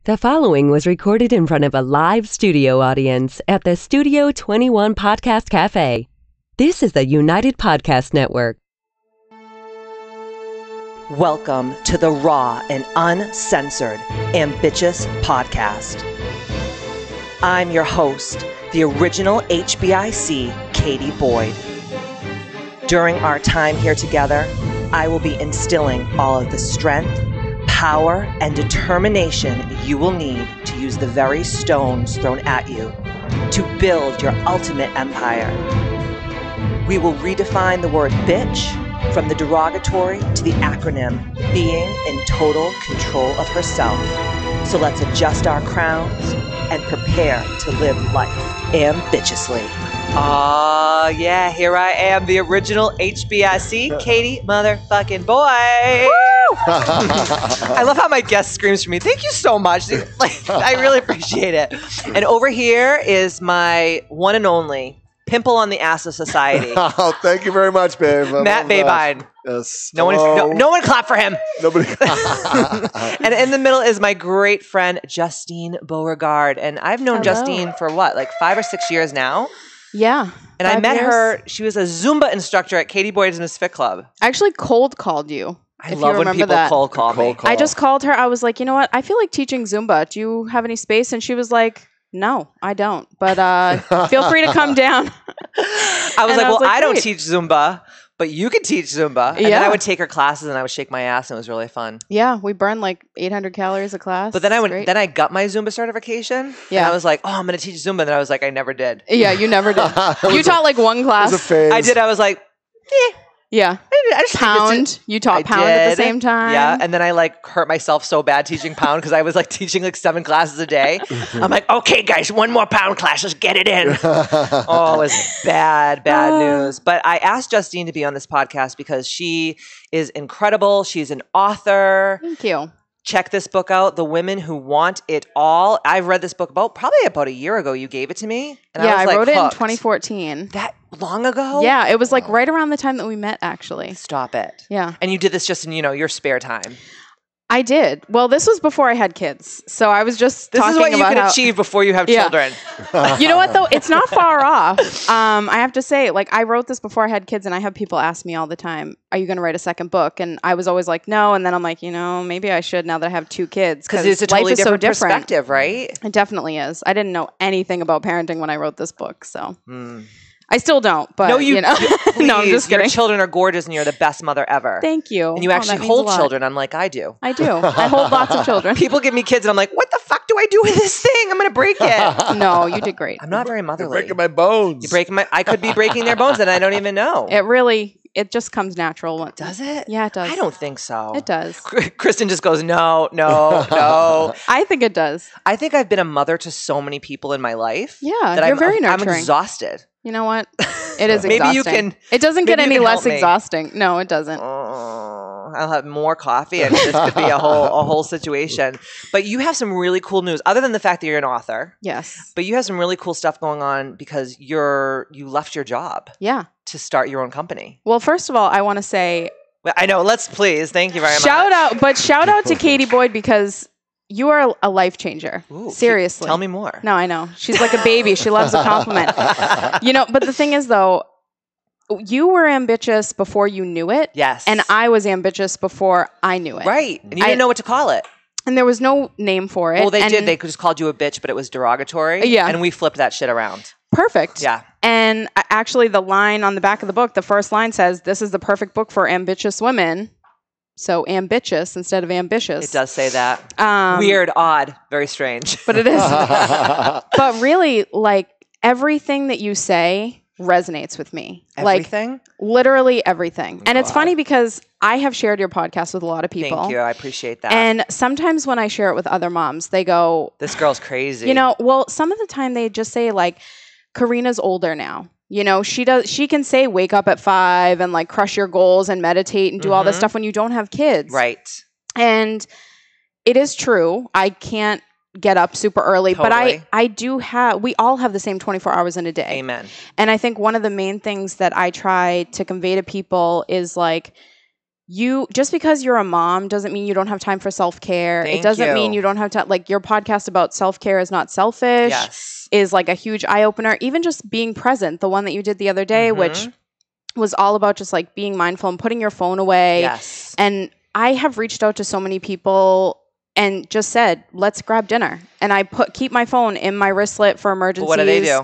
The following was recorded in front of a live studio audience at the Studio 21 Podcast Cafe. This is the United Podcast Network. Welcome to the raw and uncensored Ambitchious podcast. I'm your host, the original HBIC, Katie Boyd. During our time here together, I will be instilling all of the strength, power, and determination you will need to use the very stones thrown at you to build your ultimate empire. We will redefine the word bitch from the derogatory to the acronym being in total control of herself. So let's adjust our crowns and prepare to live life ambitchiously. Yeah, here I am, the original HBIC, Katie motherfucking Boy. I love how my guest screams for me. Thank you so much. I really appreciate it. And over here is my one and only pimple on the ass of society. Oh, thank you very much, babe. Matt Babine. Yes. No one clap for him. Nobody. And in the middle is my great friend, Justine Beauregard. And I've known Justine for what, like 5 or 6 years now? Yeah. And I met her, she was a Zumba instructor at Katie Boyd's Misfit Club. I actually cold called you. I love when people cold call me. I just called her. I was like, you know what? I feel like teaching Zumba. Do you have any space? And she was like, no, I don't. But feel free to come down. I was like, I don't teach Zumba, but you can teach Zumba. And then I would take her classes and I would shake my ass and it was really fun. Yeah, we burned like 800 calories a class. But then I got my Zumba certification. Yeah. And I was like, oh, I'm going to teach Zumba. And then I was like, I never did. Yeah, you never did. You taught like one class. It was a phase. I did. I was like, yeah. I just pound. You taught pound at the same time. Yeah. And then I like hurt myself so bad teaching pound because I was like teaching like 7 classes a day. I'm like, okay, guys, 1 more pound class. Let's get it in. Oh, it was bad news. But I asked Justine to be on this podcast because she is incredible. She's an author. Thank you. Check this book out, The Women Who Want It All. I've read this book probably about a year ago. You gave it to me. And I wrote it in 2014. That long ago? Yeah, it was like right around the time that we met, actually. Stop it. Yeah. And you did this just in, your spare time. I did. Well, this was before I had kids. So I was just talking about This is what you can achieve before you have children. You know what, though? It's not far off. I have to say, like, I wrote this before I had kids, and I have people ask me all the time, are you going to write a second book? And I was always like, no. And then I'm like, maybe I should now that I have 2 kids. Because it's a totally different perspective, right? It definitely is. I didn't know anything about parenting when I wrote this book, so... I still don't, but no, you know. No, I'm just kidding. Your children are gorgeous and you're the best mother ever. Thank you. And you actually hold children, unlike I do. I do. I hold lots of children. People give me kids and I'm like, what the fuck do I do with this thing? I'm going to break it. No, you did great. I'm not very motherly. You're breaking my bones. You're breaking I could be breaking their bones and I don't even know. It just comes natural. Does it? Yeah, it does. I don't think so. It does. Kristen just goes, no. I think it does. I think I've been a mother to so many people in my life. Yeah, that you're very nurturing. I'm exhausted. You know what? It is maybe exhausting. You can. It doesn't get any less exhausting. No, it doesn't. I'll have more coffee, and this could be a whole situation. But you have some really cool news, other than the fact that you're an author. Yes. But you have some really cool stuff going on because you left your job. Yeah. To start your own company. Well, first of all, I want to say. I know. Let's please. Thank you very much. Shout out to Katie Boyd because. You are a life changer. Ooh, seriously. Tell me more. No, I know. She's like a baby. She loves a compliment. But the thing is, though, you were ambitious before you knew it. Yes. And I was ambitious before I knew it. Right. And you didn't know what to call it. And there was no name for it. Well, they did. They just called you a bitch, but it was derogatory. Yeah. And we flipped that shit around. Perfect. Yeah. And actually, the line on the back of the book, the first line says, this is the perfect book for ambitious women. So ambitious instead of ambitious. It does say that. Weird, odd, very strange. But it is. But really, like, everything that you say resonates with me. Everything? Like, literally everything. And it's funny because I have shared your podcast with a lot of people. Thank you. I appreciate that. And sometimes when I share it with other moms, they go... This girl's crazy. Well, some of the time they just say, like, Karina's older now. She can say wake up at 5 and like crush your goals and meditate and do all this stuff when you don't have kids. Right. And it is true. I can't get up super early, totally. But we all have the same 24 hours in a day. Amen. And I think one of the main things that I try to convey to people is like, just because you're a mom doesn't mean you don't have time for self-care. Thank It doesn't you. mean you don't have time. Like your podcast about self-care is not selfish. Yes. Is like a huge eye opener. Even just being present, the one that you did the other day, which was all about just like being mindful and putting your phone away. Yes. And I have reached out to so many people and just said, let's grab dinner. And I keep my phone in my wristlet for emergencies. What do they do?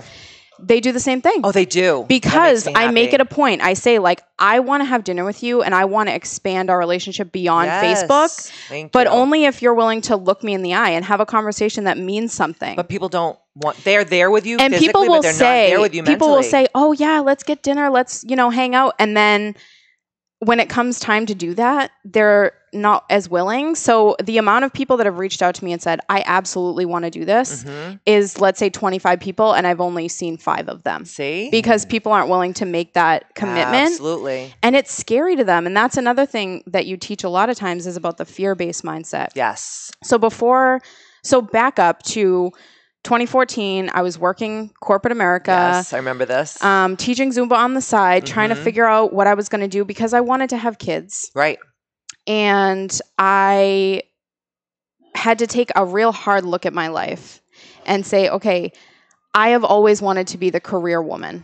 They do the same thing. Oh, they do. Because I make it a point. I say, like, I want to have dinner with you and I want to expand our relationship beyond Facebook. But only if you're willing to look me in the eye and have a conversation that means something. But people don't want, they're there with you and physically, people will but they're say, not there with you mentally. People will say, oh, yeah, let's get dinner. Let's, hang out. And then when it comes time to do that, they're not as willing. So the amount of people that have reached out to me and said, I absolutely want to do this is, let's say 25 people, and I've only seen 5 of them. See? Because people aren't willing to make that commitment. Absolutely. And it's scary to them. And that's another thing that you teach a lot of times is about the fear-based mindset. Yes. So back up to 2014, I was working corporate America. Yes, I remember this. Teaching Zoomba on the side, trying to figure out what I was going to do because I wanted to have kids. Right. And I had to take a real hard look at my life and say, okay, I have always wanted to be the career woman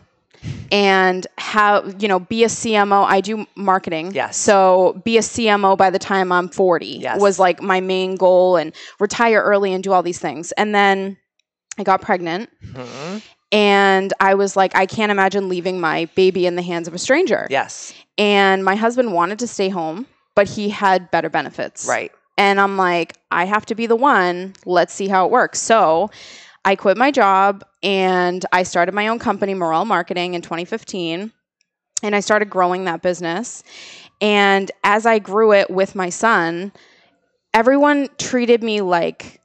and be a CMO. I do marketing. Yes. So be a CMO by the time I'm 40 was like my main goal, and retire early and do all these things. And then I got pregnant and I was like, I can't imagine leaving my baby in the hands of a stranger. Yes. And my husband wanted to stay home, but he had better benefits. Right. And I'm like, I have to be the one. Let's see how it works. So I quit my job and I started my own company, Mirelle Marketing, in 2015. And I started growing that business. And as I grew it with my son, everyone treated me like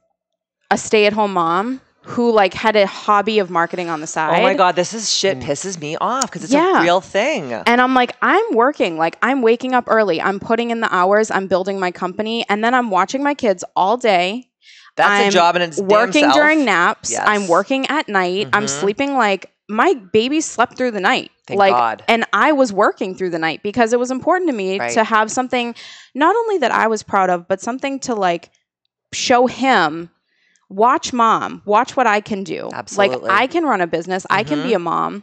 a stay-at-home mom who like had a hobby of marketing on the side. Oh my God, this is shit pisses me off because it's a real thing. And I'm like, I'm working, like I'm waking up early. I'm putting in the hours. I'm building my company. And then I'm watching my kids all day. That's a job in its damn working self. During naps. Yes. I'm working at night. I'm sleeping like my baby slept through the night. Thank God. And I was working through the night because it was important to me to have something not only that I was proud of, but something to like show him. Watch mom, watch what I can do. Absolutely. Like I can run a business. I can be a mom.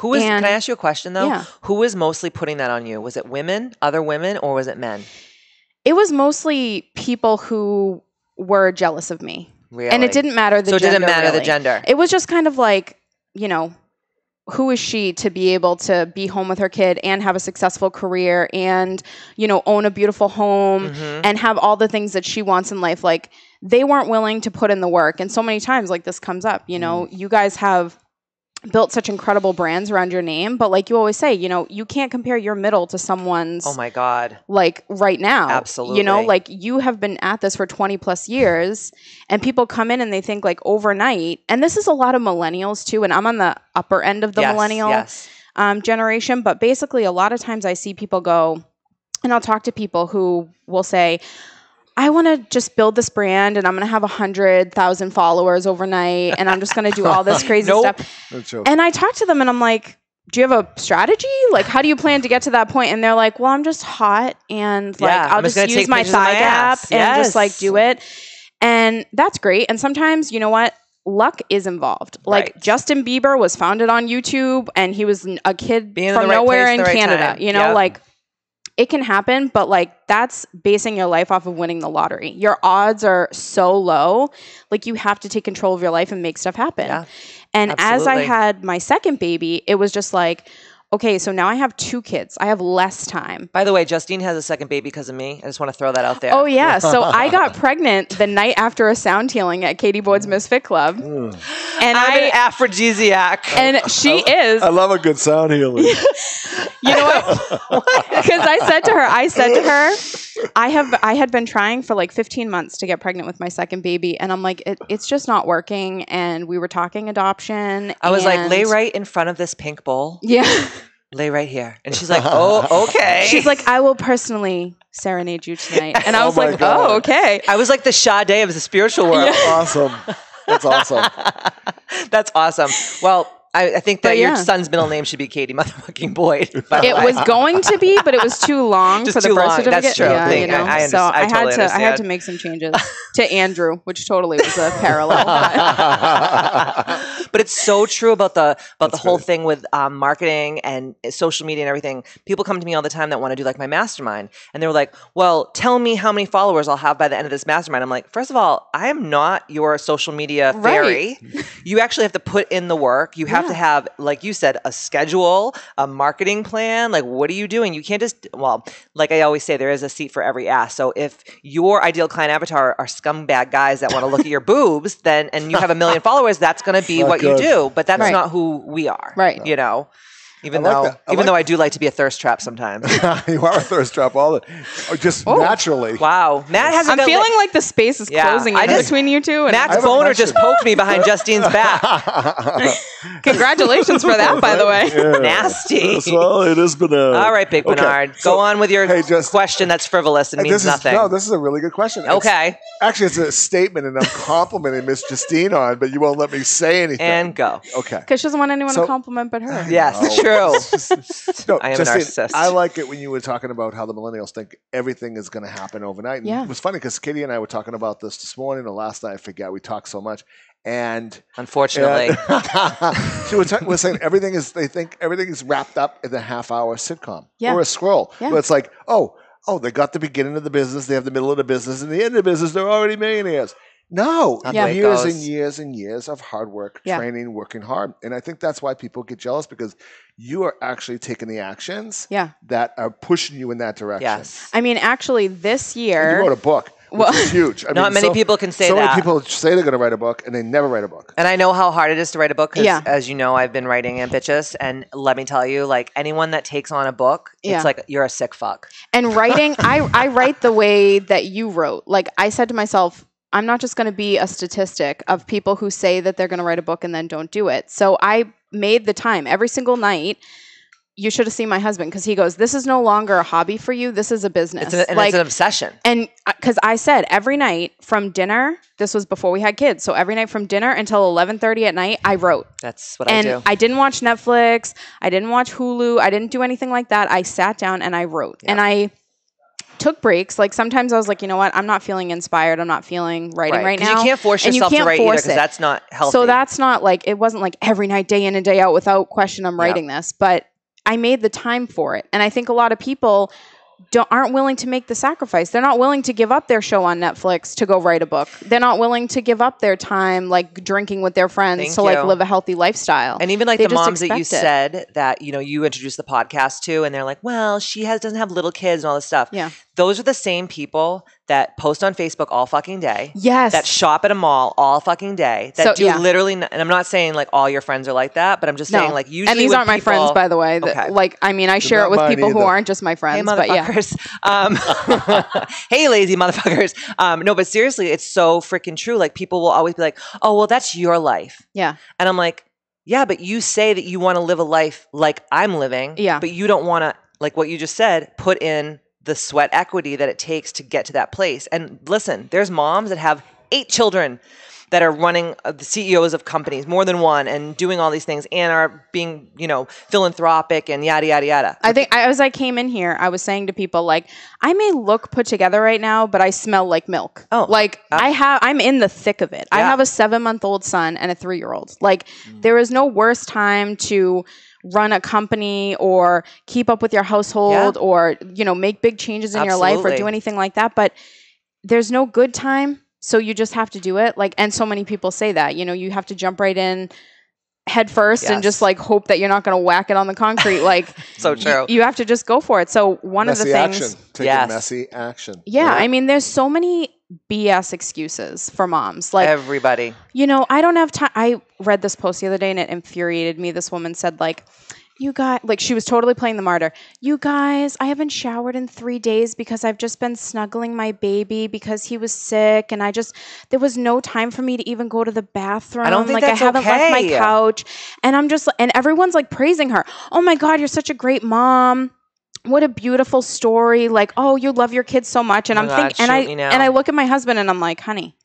Can I ask you a question though? Yeah. Who was mostly putting that on you? Was it women, other women, or was it men? It was mostly people who were jealous of me. Really? And it didn't matter the gender. So it didn't matter really. the gender. It was just kind of like, who is she to be able to be home with her kid and have a successful career and, own a beautiful home and have all the things that she wants in life? Like, they weren't willing to put in the work. And so many times, like, this comes up, you guys have built such incredible brands around your name, but like you always say, you can't compare your middle to someone's. Oh my God. Like right now. Absolutely. Like you have been at this for 20 plus years and people come in and they think like overnight, and this is a lot of millennials too. And I'm on the upper end of the millennial generation, but basically a lot of times I see people go, and I'll talk to people who will say, I want to just build this brand and I'm going to have 100,000 followers overnight and I'm just going to do all this crazy stuff. And I talk to them and I'm like, do you have a strategy? Like, how do you plan to get to that point? And they're like, well, I'm just hot and like, I'll just use my thigh gap and just like do it. And that's great. And sometimes, you know what? Luck is involved. Like Justine Bieber was founded on YouTube and he was a kid from nowhere in Canada, like it can happen, but like that's basing your life off of winning the lottery. Your odds are so low. Like you have to take control of your life and make stuff happen. Yeah, and as I had my second baby, it was just like, okay, so now I have 2 kids. I have less time. By the way, Justine has a second baby because of me. I just want to throw that out there. Oh, yeah. So I got pregnant the night after a sound healing at Katie Boyd's Misfit Club. And I'm an aphrodisiac. And she is. I love a good sound healing. You know what? Because I said to her, I had been trying for like 15 months to get pregnant with my second baby. And I'm like, it's just not working. And we were talking adoption. I was like, lay right in front of this pink bowl. Yeah. Lay right here. And she's like, oh, okay. She's like, I will personally serenade you tonight. And I was like, God. Oh, okay. I was like the Sade of the spiritual world. Yeah. Awesome. That's awesome. That's awesome. Well, I think that your son's middle name should be Katie motherfucking Boyd. It was going to be, but it was too long for the birth certificate. That's true. Yeah, you know. I had to make some changes to Andrew, which totally was a parallel. But it's so true about the whole thing with marketing and social media and everything. People come to me all the time that want to do like my mastermind, and they're like, "Well, tell me how many followers I'll have by the end of this mastermind." I'm like, first of all, I am not your social media fairy. Right. You actually have to put in the work. You have to have, like you said, a schedule, a marketing plan. Like, what are you doing? You can't just, well, like I always say, there is a seat for every ass. So if your ideal client avatar are scumbag guys that want to look at your boobs, then, and you have 1 million followers, that's going to be what you do. But that's not who we are. Right. You know? Even though I do like to be a thirst trap sometimes. You are a thirst trap naturally. Wow. Matt has I'm feeling like the space is closing in between you two. And Matt's boner just poked me behind Justine's back. Congratulations for that, by the way. Yeah. Nasty. Yes, well, it has been All right, Big Bernard. Go on with your question that's frivolous and means nothing. No, this is a really good question. Okay. Actually, it's a statement, and I'm complimenting Miss Justine on, but you won't let me say anything. And go. Okay. Because she doesn't want anyone to compliment but her. Yes, true. No, I am a narcissist. I like it when you were talking about how the millennials think everything is going to happen overnight. And it was funny because Katie and I were talking about this morning or last night. I forget. We talked so much. And unfortunately, she was saying they think everything is wrapped up in a half-hour sitcom or a scroll. Yeah. Where it's like, oh, they got the beginning of the business, they have the middle of the business, and the end of the business, they're already millionaires. No, years and years and years of hard work, training, working hard. And I think that's why people get jealous, because you are actually taking the actions that are pushing you in that direction. Yes. I mean, actually, this year... And you wrote a book. Which is huge. I not many people can say that. So many people say they're going to write a book, and they never write a book. And I know how hard it is to write a book, because as you know, I've been writing Ambitchious, and let me tell you, like, anyone that takes on a book, it's like, you're a sick fuck. And writing, I write the way that you wrote. Like, I said to myself, I'm not just going to be a statistic of people who say that they're going to write a book and then don't do it. So I made the time every single night. You should have seen my husband, because he goes, this is no longer a hobby for you. This is a business. It's an obsession. And because I said every night from dinner, this was before we had kids. So every night from dinner until 11:30 at night, I wrote. That's what I do. And I didn't watch Netflix. I didn't watch Hulu. I didn't do anything like that. I sat down and I wrote. And I took breaks. Like sometimes I was like, you know what? I'm not feeling inspired. I'm not feeling writing right now. You can't force yourself to write either, because that's not healthy. So that's not like, it wasn't like every night, day in and day out, without question, I'm writing this. But I made the time for it. And I think a lot of people aren't willing to make the sacrifice. They're not willing to give up their show on Netflix to go write a book. They're not willing to give up their time, like drinking with their friends to like live a healthy lifestyle. And even like the moms that you said that, you know, you introduced the podcast to, and they're like, well, she doesn't have little kids and all this stuff. Yeah. Those are the same people that post on Facebook all fucking day. Yes. That shop at a mall all fucking day. That do literally, and I'm not saying like all your friends are like that, but I'm just saying like usually. And these aren't my friends, by the way. Like, I mean, I share it with people who aren't just my friends. Hey, motherfuckers. Hey, lazy motherfuckers. No, but seriously, it's so freaking true. Like people will always be like, oh, well, that's your life. Yeah. And I'm like, yeah, but you say that you want to live a life like I'm living. Yeah. But you don't want to, like what you just said, put in the sweat equity that it takes to get to that place. And listen, there's moms that have 8 children that are running the CEOs of companies, more than one, and doing all these things, and are being, you know, philanthropic and yada, yada, yada. I think as I came in here, I was saying to people, like, I may look put together right now, but I smell like milk. Oh. Like, I'm in the thick of it. Yeah. I have a 7-month-old son and a 3-year-old. Like, there is no worse time to run a company or keep up with your household or, you know, make big changes in your life or do anything like that. But there's no good time. So you just have to do it. Like, and so many people say that, you know, you have to jump right in head first and just like hope that you're not going to whack it on the concrete. Like, so true. You have to just go for it. So one of the things, taking messy action. Yeah. I mean, there's so many BS excuses for moms. Like everybody, you know, I don't have time. I read this post the other day and it infuriated me. This woman said like, you guys, like she was totally playing the martyr. You guys, I haven't showered in 3 days because I've just been snuggling my baby because he was sick, and there was no time for me to even go to the bathroom. I don't think like that's I haven't left my couch, and I'm just, and everyone's like praising her. Oh my God, you're such a great mom. What a beautiful story. Like, oh, you love your kids so much, and I'm thinking, and I look at my husband and I'm like, honey,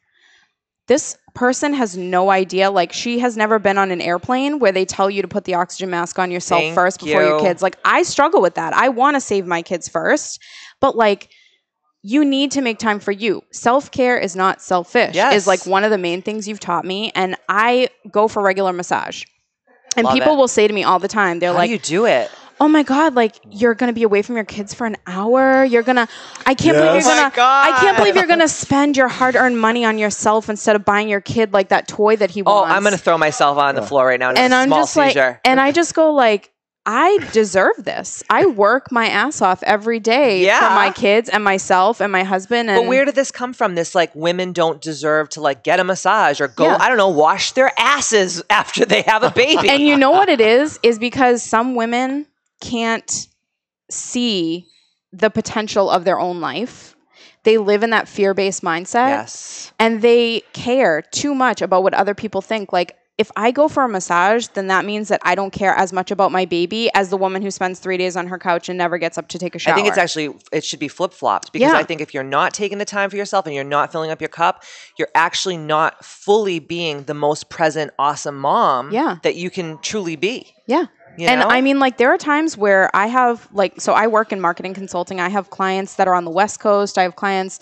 this person has no idea. Like, she has never been on an airplane where they tell you to put the oxygen mask on yourself first before your kids. Like, I struggle with that. I want to save my kids first, but like, you need to make time for you. Self-care is not selfish, is like one of the main things you've taught me. And I go for regular massage. And people will say to me all the time, they're like, how do you do it? Oh my God, like, you're going to be away from your kids for an hour. You're going to, I can't believe you're going to spend your hard-earned money on yourself instead of buying your kid like that toy that he wants. Oh, I'm going to throw myself on the floor right now. And I'm just like, and I just go like, I deserve this. I work my ass off every day for my kids and myself and my husband. And but where did this come from? This like women don't deserve to like get a massage or go, I don't know, wash their asses after they have a baby. And you know what it is because some women can't see the potential of their own life. They live in that fear-based mindset. Yes. And they care too much about what other people think. Like, if I go for a massage, then that means that I don't care as much about my baby as the woman who spends 3 days on her couch and never gets up to take a shower. I think it should be flip-flopped because I think if you're not taking the time for yourself and you're not filling up your cup, you're actually not fully being the most present, awesome mom that you can truly be. Yeah. You and know? I mean, like, there are times where I have, like, so I work in marketing consulting. I have clients that are on the West Coast. I have clients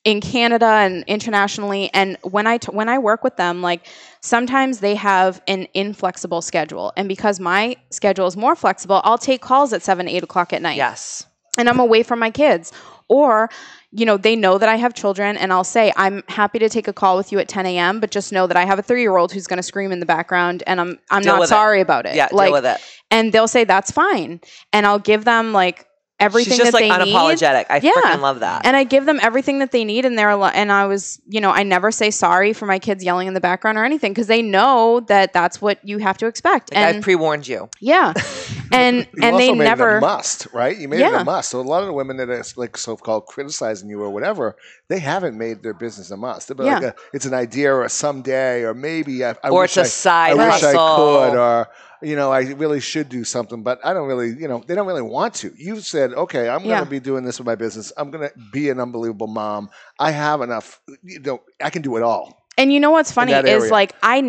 in Canada and internationally. And when I work with them, like, sometimes they have an inflexible schedule. And because my schedule is more flexible, I'll take calls at 7, 8 o'clock at night. Yes. And I'm away from my kids. Or, you know, they know that I have children and I'll say, I'm happy to take a call with you at 10 a.m., but just know that I have a 3-year-old who's going to scream in the background and I'm not sorry about it. Yeah, like, deal with it. And they'll say, that's fine. And I'll give them like everything that they need. She's just like unapologetic. I freaking love that. And I give them everything that they need. And I was, you know, I never say sorry for my kids yelling in the background or anything because they know that that's what you have to expect. Like, I pre-warned you. Yeah. And they made never it a must, right? You made it a must. So a lot of the women that are like so-called criticizing you or whatever, they haven't made their business a must. They're like it's an idea or a someday or maybe I wish it's a side hustle. I could or you know, I really should do something, but I don't really, you know, they don't really want to. You said, okay, I'm going to be doing this with my business. I'm going to be an unbelievable mom. I have enough, you know, I can do it all. And you know what's funny is like, I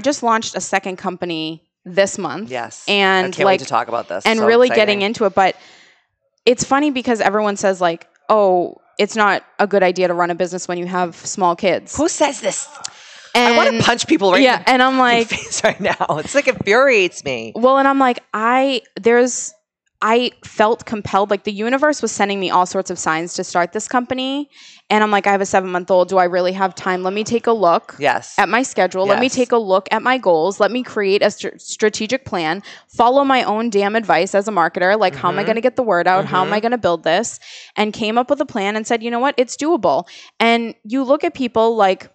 just launched a second company this month. Yes. And I can't wait to talk about this. And really getting into it. But it's funny because everyone says like, oh, it's not a good idea to run a business when you have small kids. Who says this? And I want to punch people right and I'm like, face right now. It's like infuriates me. Well, and I'm like, I felt compelled, like the universe was sending me all sorts of signs to start this company. And I'm like, I have a 7-month-old. Do I really have time? Let me take a look at my schedule. Let me take a look at my goals. Let me create a strategic plan, follow my own damn advice as a marketer. Like, how am I going to get the word out? How am I going to build this? And came up with a plan and said, you know what? It's doable. And you look at people like,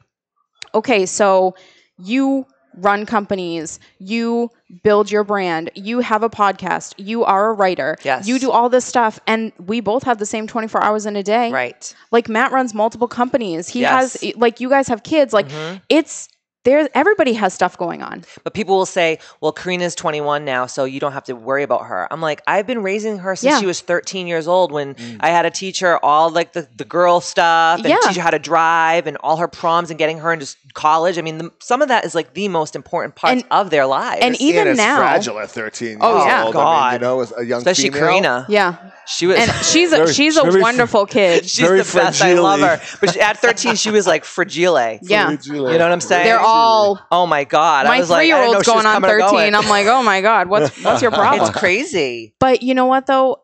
okay, so you run companies, you build your brand, you have a podcast, you are a writer, you do all this stuff, and we both have the same 24 hours in a day. Right. Like, Matt runs multiple companies. He has, like, you guys have kids. Like, everybody has stuff going on. But people will say, well, Karina's 21 now, so you don't have to worry about her. I'm like, I've been raising her since she was 13 years old when I had to teach her all like the girl stuff and teach her how to drive and all her proms and getting her into college. I mean, some of that is like the most important parts of their lives. And even it's now. fragile at 13 years old. God. I mean, you know, as a young especially female. Karina. Yeah. She was, and she's a wonderful kid. She's the best. I love her. But at 13, she was like fragile. Yeah. You know what I'm saying? They're all. Oh my God. My 3-year-old's going on 13. I'm like, oh my God, what's your problem? It's crazy. But you know what though?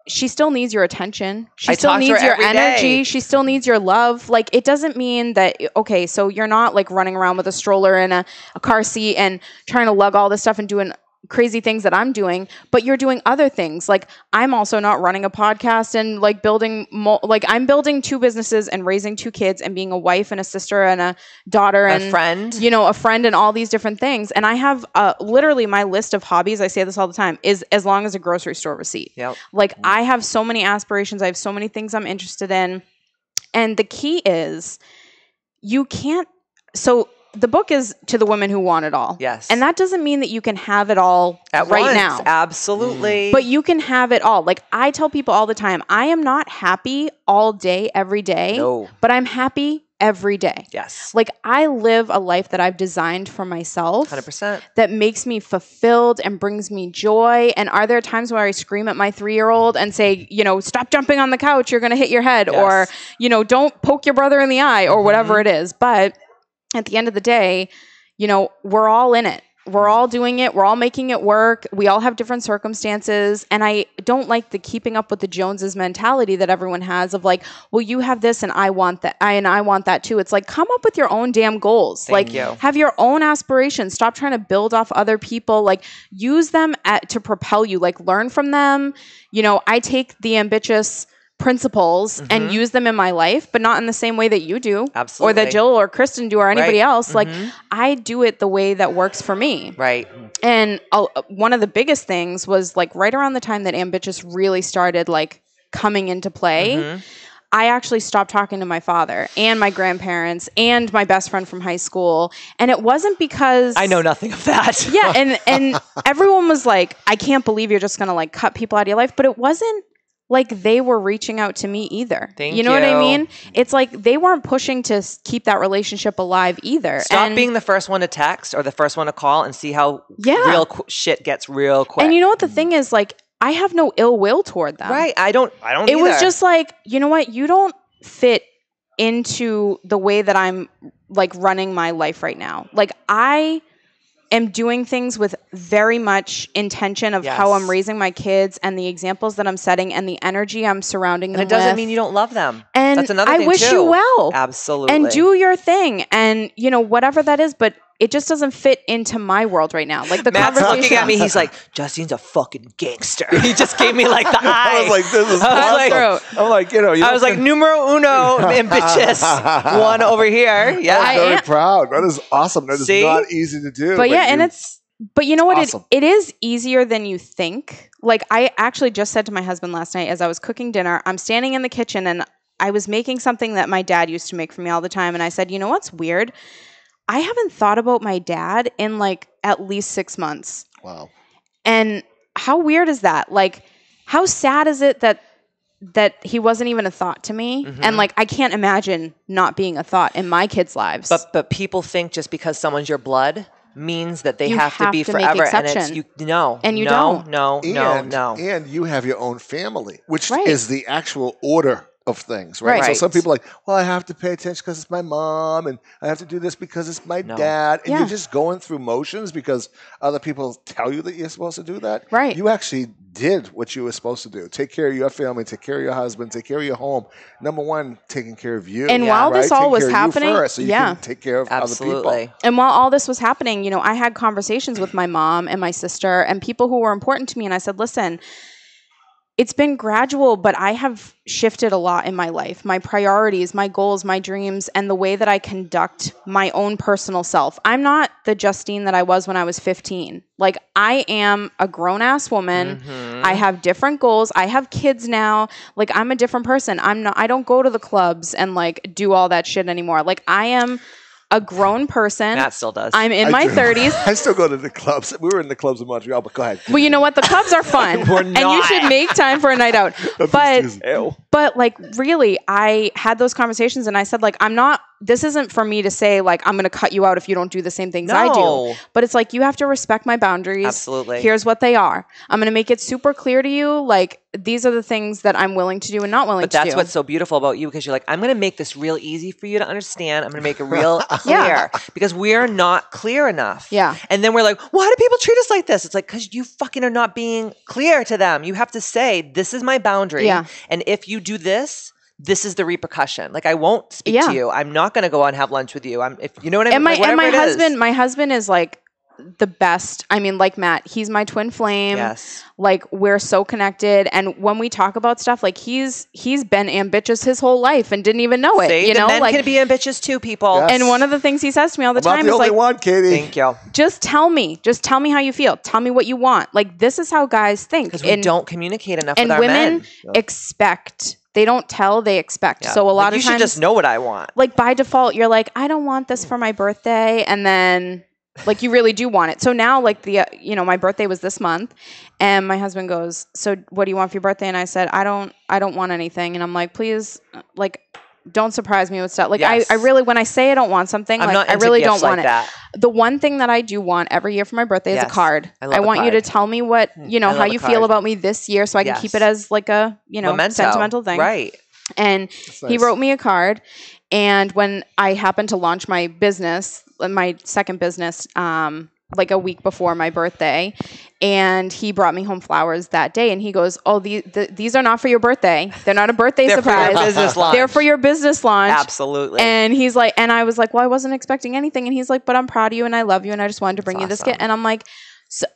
She still needs your attention. She still needs your energy. She still needs your love. Like, it doesn't mean that, okay, so you're not like running around with a stroller and a car seat and trying to lug all this stuff and doing crazy things that I'm doing, but you're doing other things. Like, I'm also not running a podcast and like building, I'm building 2 businesses and raising 2 kids and being a wife and a sister and a daughter and a friend, a friend and all these different things. And I have literally my list of hobbies, I say this all the time, is as long as a grocery store receipt. Yep. Like, I have so many aspirations. I have so many things I'm interested in. And the key is the book is to the women who want it all. Yes. And that doesn't mean that you can have it all right now. Absolutely. But you can have it all. Like, I tell people all the time, I am not happy all day, every day. No. But I'm happy every day. Yes. Like I live a life that I've designed for myself 100%. that makes me fulfilled and brings me joy. And are there times where I scream at my 3-year-old and say, stop jumping on the couch, you're going to hit your head, or, don't poke your brother in the eye, or whatever it is. But at the end of the day, we're all in it. We're all doing it. We're all making it work. We all have different circumstances. And I don't like the keeping up with the Joneses mentality that everyone has of like, well, you have this and I want that. And I want that too. It's like, come up with your own damn goals. Thank you. Have your own aspirations. Stop trying to build off other people. Like use them to propel you, like learn from them. I take the Ambitchious principles and use them in my life, but not in the same way that you do. Absolutely. Or that Jill or Kristen do or anybody else. Like I do it the way that works for me. Right. And one of the biggest things was like right around the time that Ambitchious really started like coming into play, I actually stopped talking to my father and my grandparents and my best friend from high school. And it wasn't because I know nothing of that. Yeah. And everyone was like, I can't believe you're just going to like cut people out of your life. But it wasn't like they were reaching out to me either. You know what I mean? It's like they weren't pushing to keep that relationship alive either. Stop being the first one to text or the first one to call and see how real shit gets real quick. And you know what the thing is? Like, I have no ill will toward them. Right. I don't It either. was just like, you know what? You don't fit into the way that I'm like running my life right now. Like I am doing things with very much intention of how I'm raising my kids and the examples that I'm setting and the energy I'm surrounding them with. And it doesn't mean you don't love them. And that's another thing I wish too. you well. Absolutely. And do your thing and, whatever that is, but it just doesn't fit into my world right now. Like the Matt's conversation. looking at me. He's like, Justine's a fucking gangster. He just gave me like the eye. I was like, this is awesome. I'm like, I was like, numero uno, Ambitchious. One over here. Yeah. I'm very proud. That is awesome. That is not easy to do. But but you know what? Awesome. It is easier than you think. Like I actually just said to my husband last night as I was cooking dinner, I'm standing in the kitchen and I was making something that my dad used to make for me all the time. And I said, you know what's weird? I haven't thought about my dad in like at least 6 months. Wow. And how weird is that? Like, how sad is it that he wasn't even a thought to me? And like, I can't imagine not being a thought in my kids' lives. But people think just because someone's your blood means that they have to be forever. And it's you don't. No. And you have your own family, which is the actual order of things, right? So some people are like, well, I have to pay attention because it's my mom, and I have to do this because it's my dad, and you're just going through motions because other people tell you that you're supposed to do that. Right. You actually did what you were supposed to do. Take care of your family, take care of your husband, take care of your home. Number one, taking care of you. And while this all was happening, first, so you can take care of other people. And while all this was happening, I had conversations with my mom and my sister and people who were important to me, and I said, listen, it's been gradual, but I have shifted a lot in my life, my priorities, my goals, my dreams, and the way that I conduct my own personal self. I'm not the Justine that I was when I was 15. Like, I am a grown-ass woman. I have different goals. I have kids now. Like, I'm a different person. I don't go to the clubs and like do all that shit anymore. Like, I am a grown person. Matt still does. I'm in my 30s. I still go to the clubs. We were in the clubs in Montreal, but go ahead. Well, you know what? The clubs are fun. And you should make time for a night out. But like, really, I had those conversations and I said, like, this isn't for me to say, like, I'm going to cut you out if you don't do the same things I do. But it's like, you have to respect my boundaries. Absolutely. Here's what they are. I'm going to make it super clear to you. Like, these are the things that I'm willing to do and not willing to do. But that's what's so beautiful about you, because you're like, I'm going to make this real easy for you to understand. I'm going to make it real clear because we're not clear enough. Yeah. And then we're like, why do people treat us like this? It's like, because you fucking are not being clear to them. You have to say, this is my boundary. Yeah. And if you do this, this is the repercussion. Like, I won't speak to you. I'm not going to go out and have lunch with you. If you know what I mean? And my husband is like the best. I mean, like Matt, he's my twin flame. Yes. Like, we're so connected. And when we talk about stuff, like he's been ambitious his whole life and didn't even know it. See, the men can be ambitious too, people. Yes. And one of the things he says to me all the time is like, one, Katie. Thank you. Just tell me how you feel. Tell me what you want. Like, this is how guys think. Because we don't communicate enough with our men. men. And women expect. They don't tell, they expect. Yeah. So a lot of times, you should just know what I want. Like, by default, you're like, I don't want this for my birthday. And then like, you really do want it. So now, like, my birthday was this month, and my husband goes, so what do you want for your birthday? And I said, I don't want anything. And I'm like, please, like, don't surprise me with stuff. Like I really, when I say I don't want something, like I really don't want it. The one thing that I do want every year for my birthday is a card. I want you to tell me what, how you feel about me this year so I can keep it as like a, sentimental thing. Right. And he wrote me a card. And when I happened to launch my business, my second business, like a week before my birthday, and he brought me home flowers that day, and he goes, "Oh, these are not for your birthday. They're not a birthday surprise. For your business launch. They're for your business launch." Absolutely. And he's like, and I was like, "Well, I wasn't expecting anything." And he's like, "But I'm proud of you, and I love you, and I just wanted to bring you this gift." And I'm like,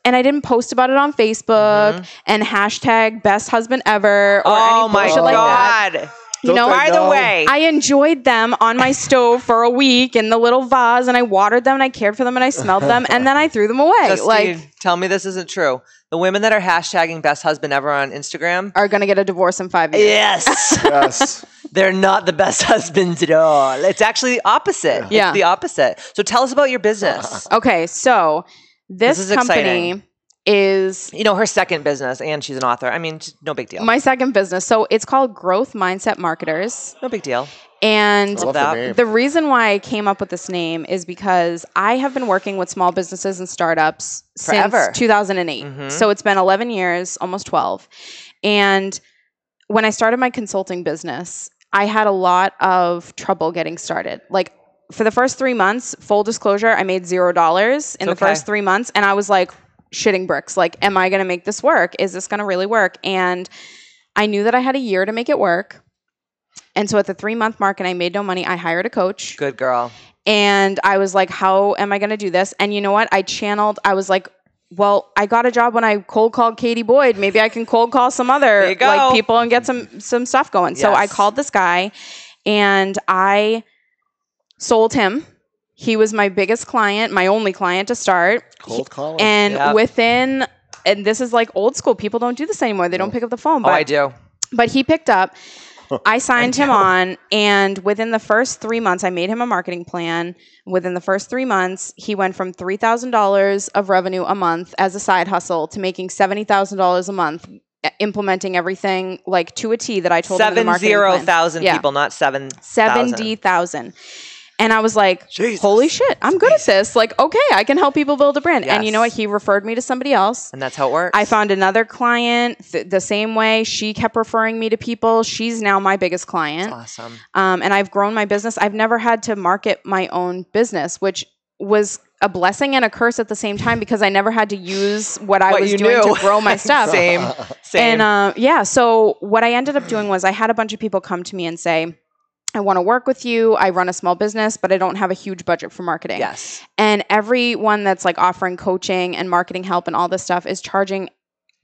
and I didn't post about it on Facebook and hashtag best husband ever or any bullshit like that. By the way, I enjoyed them on my stove for a week in the little vase, and I watered them and I cared for them and I smelled them, and then I threw them away. Justine, tell me this isn't true. The women that are hashtagging best husband ever on Instagram are going to get a divorce in 5 years. Yes. They're not the best husbands at all. It's actually the opposite. Yeah. It's the opposite. So tell us about your business. Okay. So this is company exciting. Is her second business, and she's an author. I mean, no big deal. My second business. So it's called Growth Mindset Marketers. No big deal. And the reason why I came up with this name is because I have been working with small businesses and startups since 2008. So it's been 11 years, almost 12. And when I started my consulting business, I had a lot of trouble getting started. Like for the first 3 months, full disclosure, I made $0 in the first 3 months. And I was like, shitting bricks. Like, am I going to make this work? Is this going to really work? And I knew that I had a year to make it work. And so at the 3-month mark and I made no money, I hired a coach. Good girl. And I was like, how am I going to do this? And you know what? I was like, well, I got a job when I cold called Katie Boyd. Maybe I can cold call some other people and get some stuff going. Yes. So I called this guy and I sold him. He was my biggest client, my only client to start. Cold calling. And and this is like old school. People don't do this anymore. They don't pick up the phone. But, I do. But he picked up. I signed him on. And within the first 3 months, I made him a marketing plan. Within the first 3 months, he went from $3,000 of revenue a month as a side hustle to making $70,000 a month, implementing everything like to a T that I told him in the marketing plan. 70,000 people, not 7,000. 70,000. And I was like, holy shit, I'm good at this. Like, okay, I can help people build a brand. Yes. And you know what? He referred me to somebody else. And that's how it works. I found another client the same way. She kept referring me to people. She's now my biggest client. That's awesome. And I've grown my business. I've never had to market my own business, which was a blessing and a curse at the same time because I never had to use what I was doing to grow my stuff. Same. And so what I ended up doing was I had a bunch of people come to me and say, I want to work with you. I run a small business, but I don't have a huge budget for marketing. Yes. And everyone that's like offering coaching and marketing help and all this stuff is charging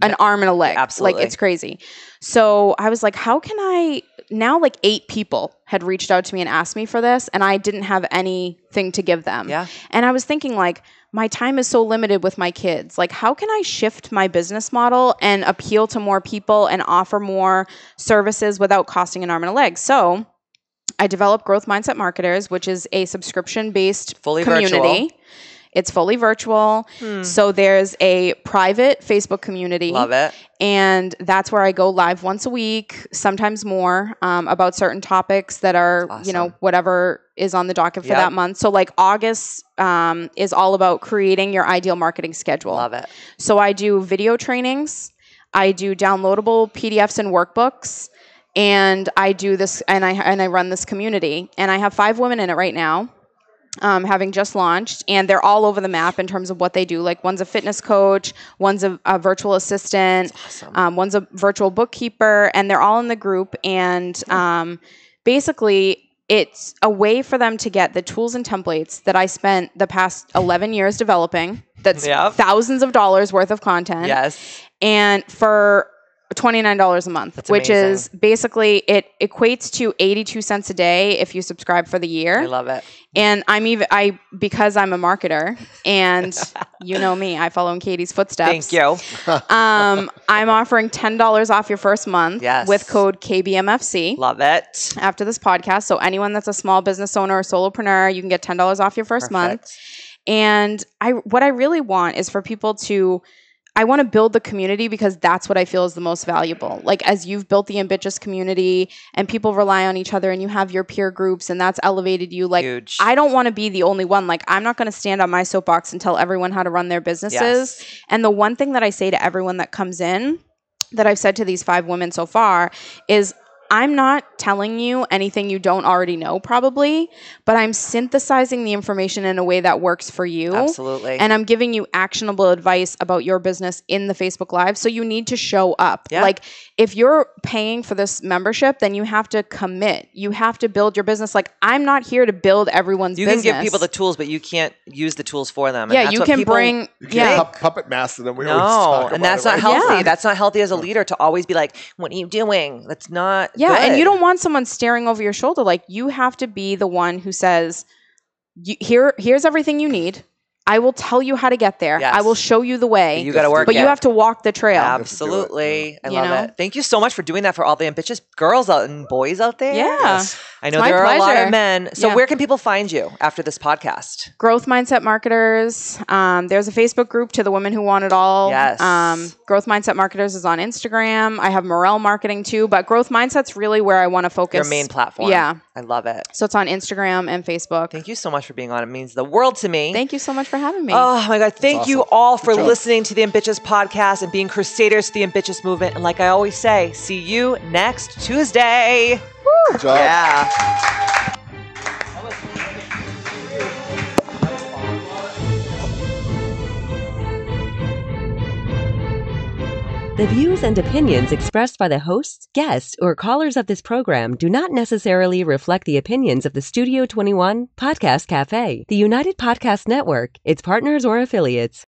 an arm and a leg. Absolutely. Like it's crazy. So I was like, how can I now like 8 people had reached out to me and asked me for this and I didn't have anything to give them. Yeah. And I was thinking like, my time is so limited with my kids. Like, how can I shift my business model and appeal to more people and offer more services without costing an arm and a leg? So I developed Growth Mindset Marketers, which is a subscription-based community. Virtual. It's fully virtual. So there's a private Facebook community. Love it. And that's where I go live once a week, sometimes more, about certain topics that are, whatever is on the docket for that month. So like August is all about creating your ideal marketing schedule. Love it. So I do video trainings. I do downloadable PDFs and workbooks. And I do this, and I run this community, and I have 5 women in it right now, having just launched, and they're all over the map in terms of what they do. Like one's a fitness coach, one's a virtual assistant, one's a virtual bookkeeper, and they're all in the group. And basically, it's a way for them to get the tools and templates that I spent the past 11 years developing. That's thousands of dollars worth of content. Yes, and for $29 a month. That's which amazing. Is basically, it equates to 82 cents a day if you subscribe for the year. I love it. And because I'm a marketer and you know me, I follow in Katie's footsteps. Thank you. I'm offering $10 off your first month with code KBMFC. Love it. After this podcast. So anyone that's a small business owner or solopreneur, you can get $10 off your first month. And what I really want is for people to, I want to build the community because that's what I feel is the most valuable. Like as you've built the Ambitchious community and people rely on each other and you have your peer groups and that's elevated you. Like huge. I don't want to be the only one. Like I'm not going to stand on my soapbox and tell everyone how to run their businesses. Yes. And the one thing that I say to everyone that comes in that I've said to these 5 women so far is I'm not telling you anything you don't already know probably, but I'm synthesizing the information in a way that works for you. Absolutely. And I'm giving you actionable advice about your business in the Facebook Live. So you need to show up. Yeah. Like if you're paying for this membership, then you have to commit. You have to build your business. Like I'm not here to build everyone's business. You can give people the tools, but you can't use the tools for them. Yeah, you can bring... You can't puppet master them. And that's not healthy. Yeah. That's not healthy as a leader to always be like, what are you doing? That's not good. And you don't want someone staring over your shoulder. Like you have to be the one who says, here's everything you need. I will tell you how to get there. Yes. I will show you the way. You got to work But you have to walk the trail. Absolutely. I love it. Thank you so much for doing that for all the ambitious girls and boys out there. Yeah. Yes. I know there are a lot of men. So where can people find you after this podcast? Growth Mindset Marketers. There's a Facebook group to the women who want it all. Yes. Growth Mindset Marketers is on Instagram. I have Mirelle Marketing too, but Growth Mindset's really where I want to focus. Your main platform. Yeah. I love it. So it's on Instagram and Facebook. Thank you so much for being on. It means the world to me. Thank you so much for having me. Oh my God. Thank you all for listening to the Ambitchious podcast and being crusaders to the Ambitchious movement. And like I always say, see you next Tuesday. Woo. Good job. Yeah. The views and opinions expressed by the hosts, guests, or callers of this program do not necessarily reflect the opinions of the Studio 21 Podcast Cafe, the United Podcast Network, its partners, or affiliates.